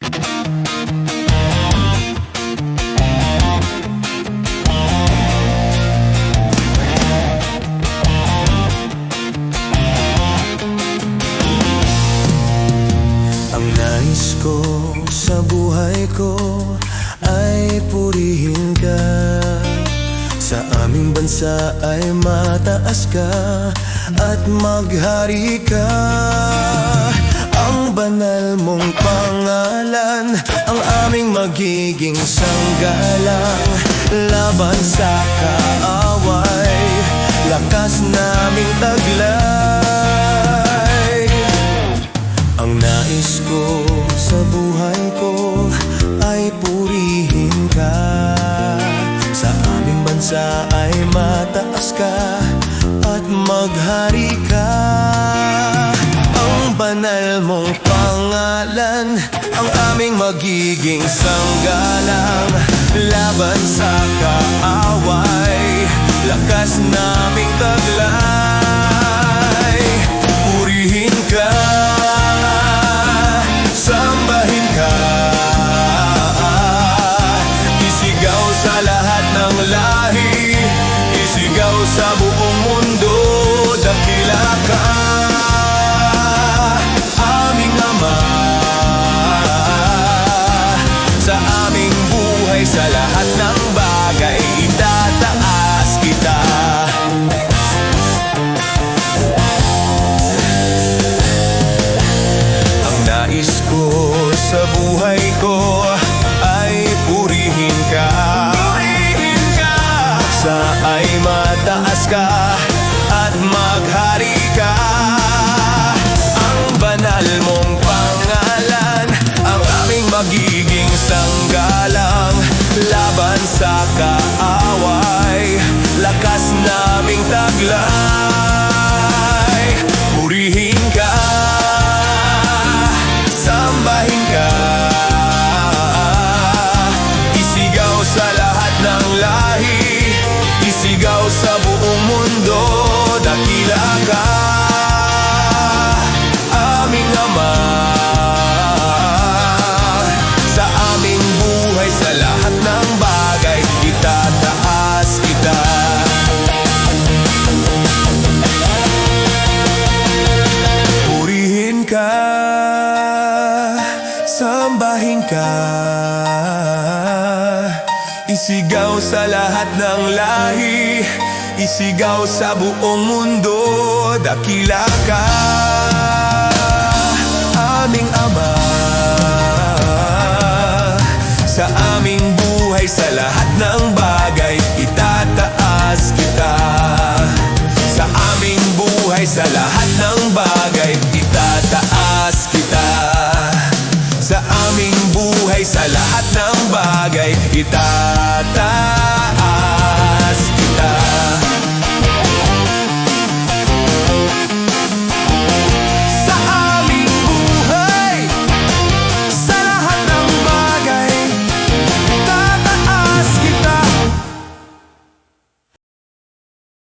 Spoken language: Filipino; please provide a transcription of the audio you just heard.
Ang nais ko sa buhay ko ay purihin ka. Sa aming bansa ay mataas ka at maghari ka. Ang banal mong pangalan ang aming magiging sanggalang. Laban sa kaaway, lakas naming taglay. Ang nais ko sa buhay ko ay purihin ka. Sa aming bansa ay mataas ka at maghari ka. Ang banal mong pangalan ang aming magiging sanggalang. Laban sa kaaway, lakas naming taglay. Purihin ka, sambahin ka, isigaw sa lahat ng lahi, isigaw sa buong mundo, dakila ka, aming Ama. Sa aming buhay, sa lahat ng bagay, itataas kita. Nais ko sa buhay ko ay purihin ka. Purihin ka. Sa ay mataas ka at maghari ka. Ang banal mong pangalan ang aming magiging sanggalang. Laban sa kaaway, lakas naming taglay. Purihin ka, sambahin ka, isigaw sa lahat ng lahi, isigaw sa buong mundo, dakila ka, aming Ama. Sa aming buhay, sa lahat ng bagay, itataas kita. Purihin ka, sambahin ka, isigaw sa lahat ng lahi, isigaw sa buong mundo, dakila ka, aming Ama. Sa aming buhay, sa lahat ng bagay, itataas kita. Sa aming buhay, sa lahat ng bagay, itataas kita. Sa aming buhay, sa lahat ng bagay, itataas